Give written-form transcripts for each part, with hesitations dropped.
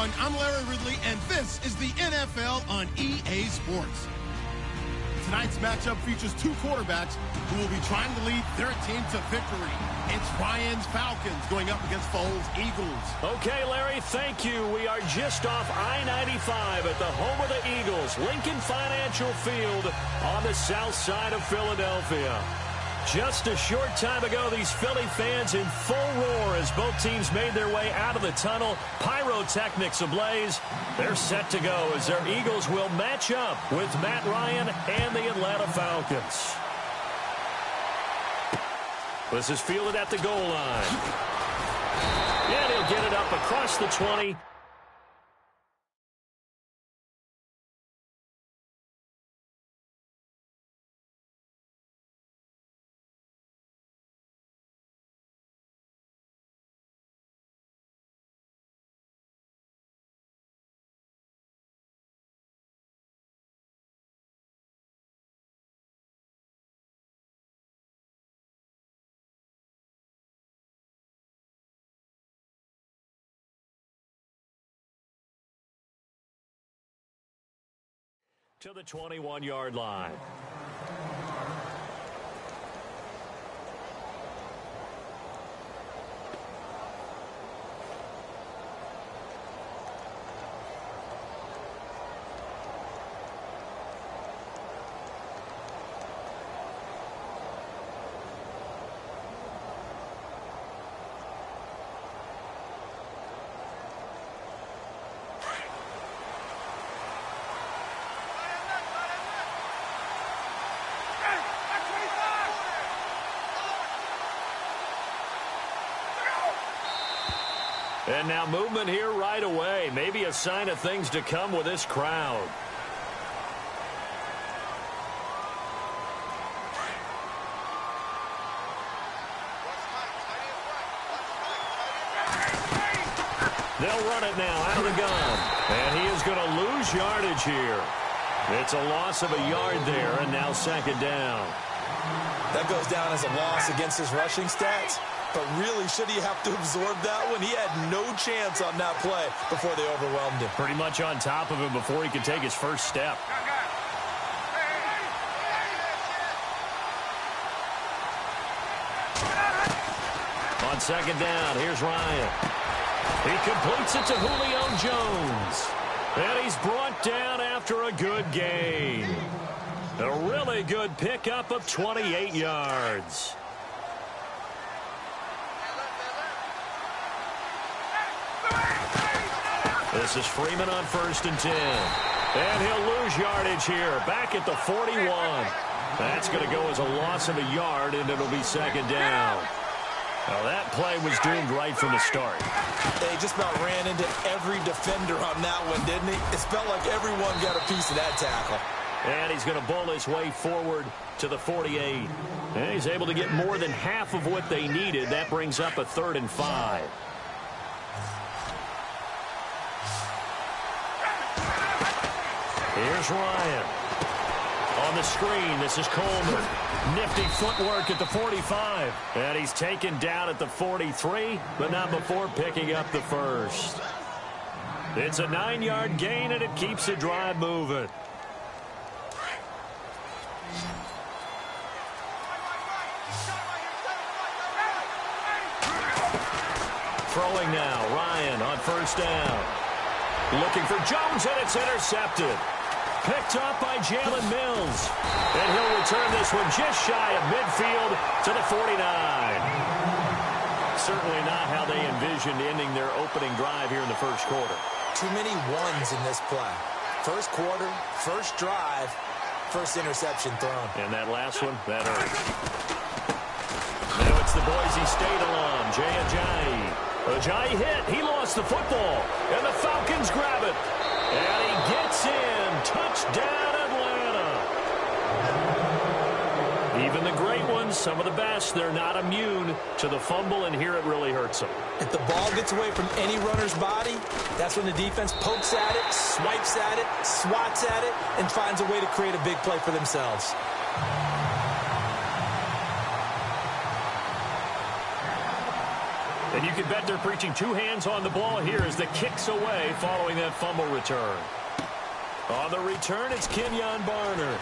everyone. I'm Larry Ridley, and this is the NFL on EA Sports. Tonight's matchup features two quarterbacks who will be trying to lead their team to victory. It's Ryan's Falcons going up against Foles' Eagles. Okay, Larry, thank you. We are just off I-95 at the home of the Eagles, Lincoln Financial Field on the south side of Philadelphia. Just a short time ago, these Philly fans in full roar as both teams made their way out of the tunnel. Pyrotechnics ablaze. They're set to go as their Eagles will match up with Matt Ryan and the Atlanta Falcons. This is fielded at the goal line. And he'll get it up across the 20. To the 21-yard line. And now movement here right away. Maybe a sign of things to come with this crowd. They'll run it now out of the gun. And he is going to lose yardage here. It's a loss of a yard there, and now second down. That goes down as a loss against his rushing stats. But really, should he have to absorb that one? He had no chance on that play before they overwhelmed him. Pretty much on top of him before he could take his first step. On second down, here's Ryan. He completes it to Julio Jones. And he's brought down after a good gain. A really good pickup of 28 yards. This is Freeman on 1st and 10. And he'll lose yardage here, back at the 41. That's going to go as a loss of a yard, and it'll be second down. Now, that play was doomed right from the start. They just about ran into every defender on that one, didn't he? It felt like everyone got a piece of that tackle. And he's going to bowl his way forward to the 48. And he's able to get more than half of what they needed. That brings up a 3rd and 5. Here's Ryan. On the screen, this is Coleman. Nifty footwork at the 45. And he's taken down at the 43, but not before picking up the first. It's a 9-yard gain, and it keeps the drive moving. Throwing now, Ryan on 1st down. Looking for Jones, and it's intercepted. Picked up by Jalen Mills. And he'll return this one just shy of midfield to the 49. Certainly not how they envisioned ending their opening drive here in the first quarter. Too many ones in this play. First quarter, first drive, first interception thrown. And that last one, that hurt. Now it's the Boise State alum, Jay Ajayi. Ajayi hit. He lost the football. And the Falcons grab it. And he gets in. Touchdown, Atlanta. Even the great ones, some of the best, they're not immune to the fumble, and here it really hurts them. If the ball gets away from any runner's body, that's when the defense pokes at it, swipes at it, swats at it, and finds a way to create a big play for themselves. And you can bet they're preaching two hands on the ball here as the kick's away following that fumble return. On the return, it's Kenyon Barner.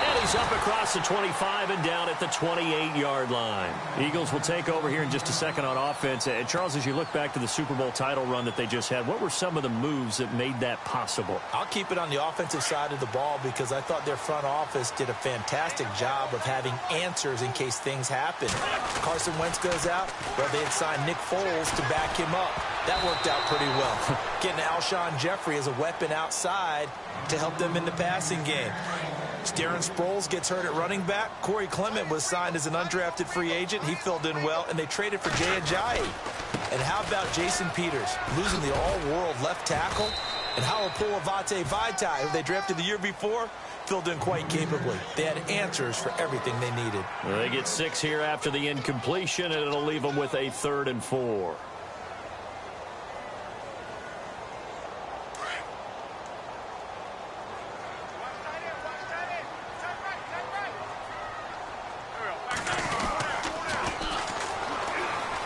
And he's up across the 25 and down at the 28-yard line. Eagles will take over here in just a second on offense. And Charles, as you look back to the Super Bowl title run that they just had, what were some of the moves that made that possible? I'll keep it on the offensive side of the ball because I thought their front office did a fantastic job of having answers in case things happen. Carson Wentz goes out, well, they had signed Nick Foles to back him up. That worked out pretty well. Getting Alshon Jeffrey as a weapon outside to help them in the passing game. Darren Sproles gets hurt at running back. Corey Clement was signed as an undrafted free agent. He filled in well, and they traded for Jay Ajayi. And how about Jason Peters, losing the all-world left tackle? And how about Avate Vaitai, who they drafted the year before, filled in quite capably. They had answers for everything they needed. Well, they get 6 here after the incompletion, and it'll leave them with a 3rd and 4.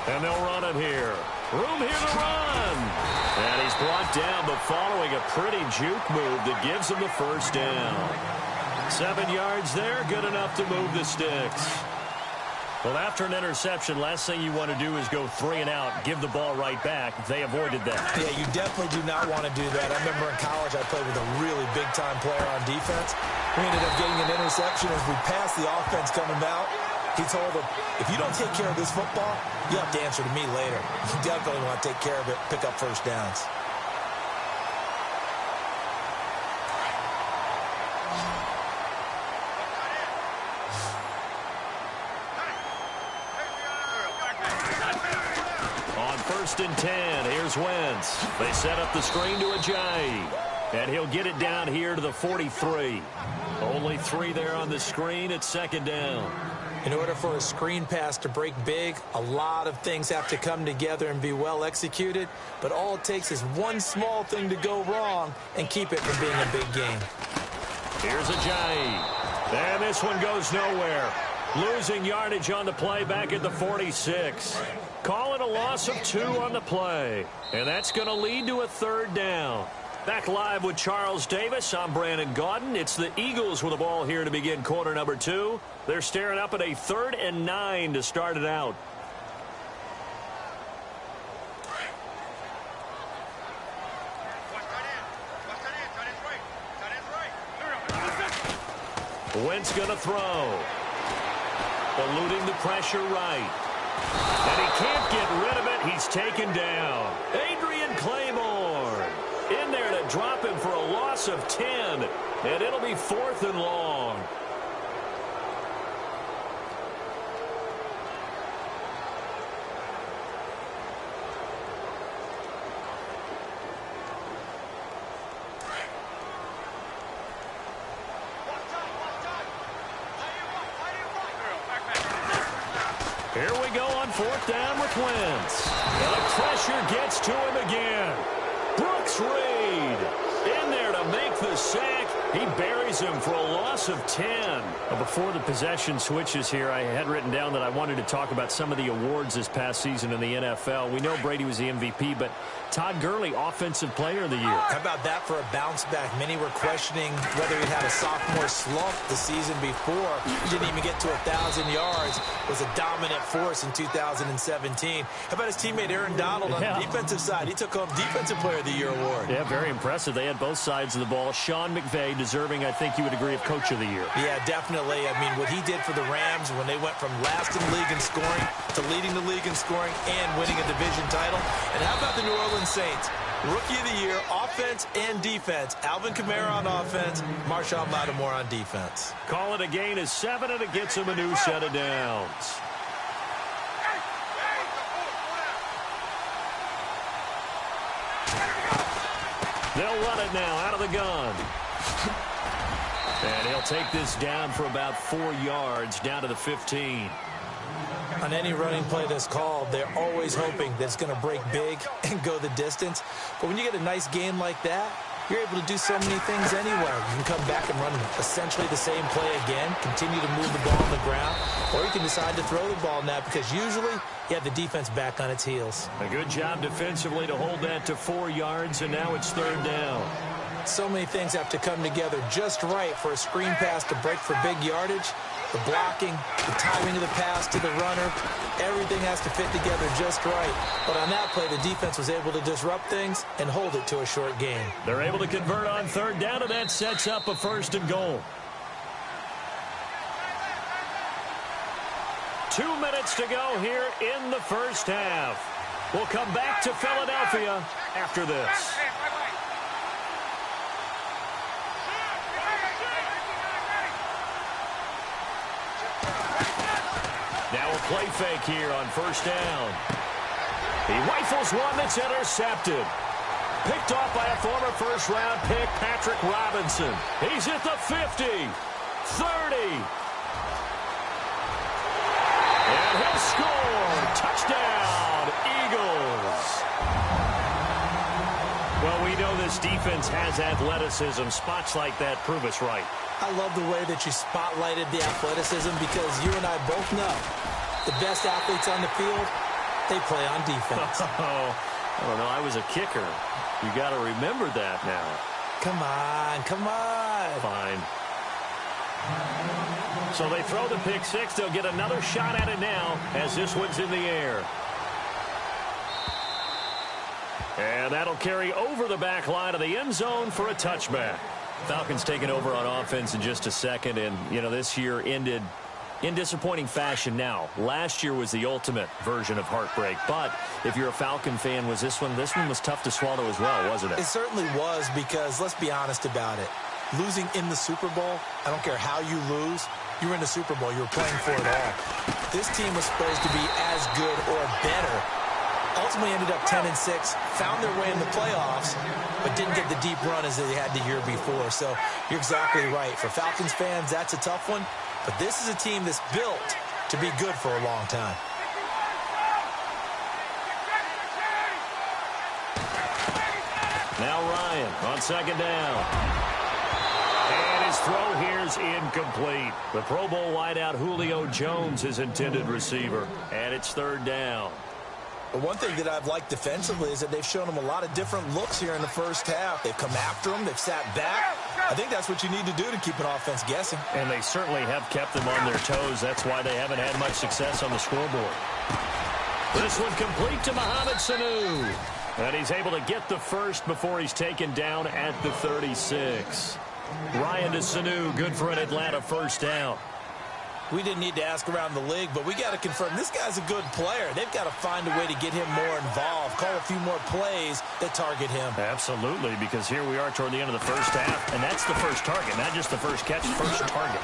And they'll run it here. Room here to run. And he's brought down, but following a pretty juke move that gives him the first down. 7 yards there, good enough to move the sticks. Well, after an interception, last thing you want to do is go 3 and out, give the ball right back. They avoided that. Yeah, you definitely do not want to do that. I remember in college I played with a really big-time player on defense. We ended up getting an interception as we passed the offense coming out. He told him, if you don't take care of this football, you have to answer to me later. You definitely want to take care of it, pick up first downs. On 1st and 10, here's Wentz. They set up the screen to Ajayi. And he'll get it down here to the 43. Only 3 there on the screen at 2nd down. In order for a screen pass to break big, a lot of things have to come together and be well executed. But all it takes is one small thing to go wrong and keep it from being a big game. Here's Ajayi. And this one goes nowhere. Losing yardage on the play back at the 46. Call it a loss of 2 on the play. And that's going to lead to a 3rd down. Back live with Charles Davis. I'm Brandon Gaudin. It's the Eagles with the ball here to begin quarter number 2. They're staring up at a 3rd and 9 to start it out. Wentz going to throw. Eluding the pressure right. And he can't get rid of it. He's taken down. Adrian Claiborne in there to drop him for a loss of 10. And it'll be 4th and long. Here we go on 4th down with Wentz. And the pressure gets to him again. Brooks Reed in there to make the sack. He buries him for a loss of 10. Well, before the possession switches here, I had written down that I wanted to talk about some of the awards this past season in the NFL. We know Brady was the MVP, but Todd Gurley, Offensive Player of the Year. How about that for a bounce back? Many were questioning whether he'd had a sophomore slump the season before. He didn't even get to 1,000 yards. Was a dominant force in 2017. How about his teammate Aaron Donald on the defensive side? He took home Defensive Player of the Year award. Yeah, very impressive. They had both sides of the ball. Sean McVay deserving, I think you would agree, of Coach of the Year. Yeah, definitely. I mean, what he did for the Rams when they went from last in the league in scoring to leading the league in scoring and winning a division title. And how about the New Orleans Saints? Rookie of the Year, offense and defense. Alvin Kamara on offense, Marshon Lattimore on defense. Call it a gain of 7, and it gets him a new set of downs. They'll run it now out of the gun. And he'll take this down for about 4 yards, down to the 15. On any running play that's called, they're always hoping that it's going to break big and go the distance. But when you get a nice game like that, you're able to do so many things anywhere. You can come back and run essentially the same play again, continue to move the ball on the ground, or you can decide to throw the ball now because usually you have the defense back on its heels. A good job defensively to hold that to 4 yards, and now it's third down. So many things have to come together just right for a screen pass to break for big yardage. The blocking, the timing of the pass to the runner, everything has to fit together just right. But on that play, the defense was able to disrupt things and hold it to a short gain. They're able to convert on third down, and that sets up a 1st and goal. 2 minutes to go here in the first half. We'll come back to Philadelphia after this. Now a play fake here on 1st down. He rifles one that's intercepted. Picked off by a former first-round pick, Patrick Robinson. He's at the 50, 30. And he'll score. Touchdown, Eagles. Well, we know this defense has athleticism. Spots like that prove us right. I love the way that you spotlighted the athleticism because you and I both know the best athletes on the field, they play on defense. Oh, I don't know. I was a kicker. You got to remember that now. Come on, come on. Fine. So they throw the pick six. They'll get another shot at it now as this one's in the air. And that'll carry over the back line of the end zone for a touchback. Falcons taking over on offense in just a second. And, you know, this year ended in disappointing fashion now. Last year was the ultimate version of heartbreak. But if you're a Falcon fan, was this one was tough to swallow as well, wasn't it? It certainly was because, let's be honest about it, losing in the Super Bowl, I don't care how you lose, you were in the Super Bowl, you were playing for it all. This team was supposed to be as good or better. Ultimately ended up 10-6, found their way in the playoffs, but didn't get the deep run as they had the year before. So you're exactly right. For Falcons fans, that's a tough one. But this is a team that's built to be good for a long time. Now Ryan on 2nd down. And his throw here's incomplete. The Pro Bowl wideout Julio Jones, his intended receiver. And it's 3rd down. But one thing that I've liked defensively is that they've shown them a lot of different looks here in the first half. They've come after them. They've sat back. I think that's what you need to do to keep an offense guessing. And they certainly have kept them on their toes. That's why they haven't had much success on the scoreboard. This one complete to Mohamed Sanu. And he's able to get the first before he's taken down at the 36. Ryan to Sanu, good for an Atlanta 1st down. We didn't need to ask around the league, but we got to confirm this guy's a good player. They've got to find a way to get him more involved, call a few more plays that target him. Absolutely, because here we are toward the end of the first half, and that's the first target, not just the first catch, first target.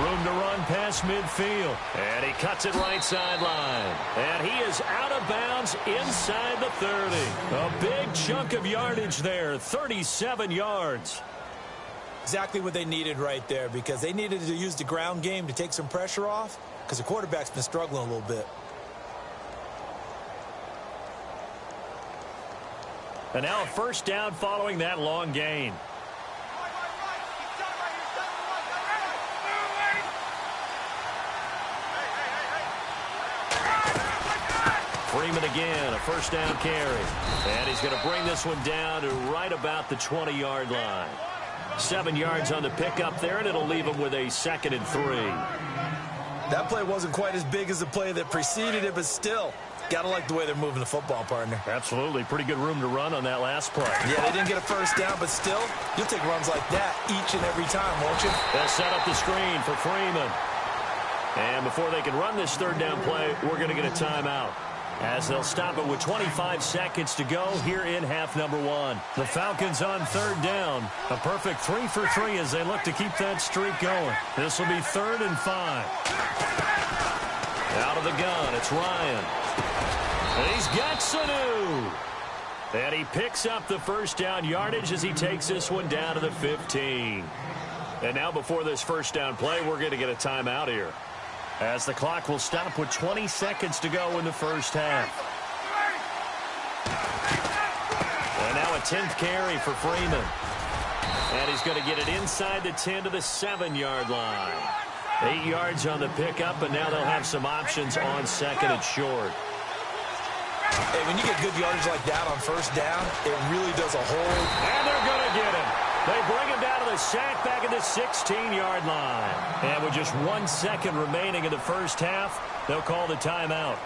Room to run past midfield, and he cuts it right sideline. And he is out of bounds inside the 30. A big chunk of yardage there, 37 yards. Exactly what they needed right there because they needed to use the ground game to take some pressure off because the quarterback's been struggling a little bit. And now a 1st down following that long gain. Freeman again, a 1st down carry. And he's going to bring this one down to right about the 20-yard line. 7 yards on the pickup there, and it'll leave him with a 2nd and 3. That play wasn't quite as big as the play that preceded it, but still, got to like the way they're moving the football, partner. Absolutely. Pretty good room to run on that last play. Yeah, they didn't get a 1st down, but still, you'll take runs like that each and every time, won't you? They'll set up the screen for Freeman. And before they can run this 3rd down play, we're going to get a timeout, as they'll stop it with 25 seconds to go here in half number 1. The Falcons on 3rd down. A perfect 3 for 3 as they look to keep that streak going. This will be 3rd and 5. Out of the gun, it's Ryan. And he's got Sanu. And he picks up the 1st down yardage as he takes this one down to the 15. And now before this 1st down play, we're going to get a timeout here, as the clock will stop with 20 seconds to go in the 1st half. And now a 10th carry for Freeman. And he's going to get it inside the 10 to the 7-yard line. 8 yards on the pickup, and now they'll have some options on second and short. Hey, when you get good yardage like that on first down, it really does a hold. And they're going to get him. They bring him down to the sack back at the 16-yard line. And with just 1 second remaining in the first half, they'll call the timeout.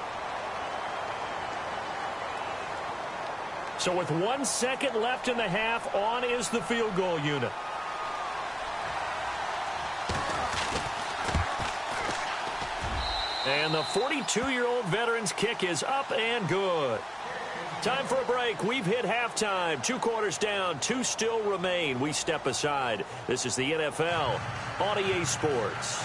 So with 1 second left in the half, on is the field goal unit. And the 42-year-old veteran's kick is up and good. Time for a break. We've hit halftime. 2 quarters down. 2 still remain. We step aside. This is the NFL on EA Sports.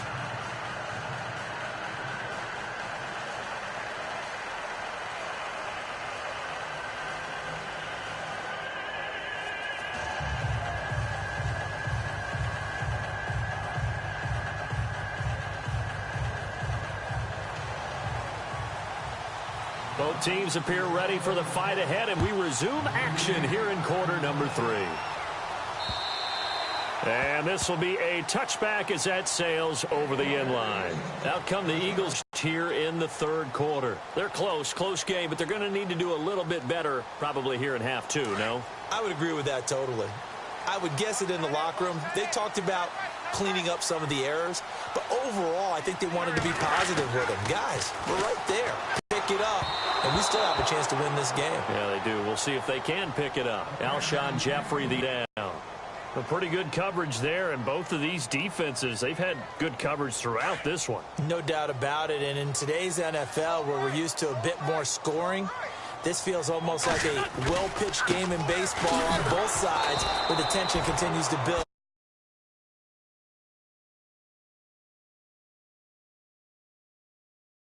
Both teams appear ready for the fight ahead, and we resume action here in quarter number 3. And this will be a touchback as that sails over the end line. Out come the Eagles here in the 3rd quarter. They're close game, but they're going to need to do a little bit better probably here in half 2, no? I would agree with that totally. I would guess it in the locker room. They talked about cleaning up some of the errors, but overall, I think they wanted to be positive with them. Guys, we're right there. Pick it up, and we still have a chance to win this game. Yeah, they do. We'll see if they can pick it up. Alshon Jeffrey the down. A pretty good coverage there, and both of these defenses, they've had good coverage throughout this one. No doubt about it, and in today's NFL, where we're used to a bit more scoring, this feels almost like a well-pitched game in baseball on both sides, where the tension continues to build.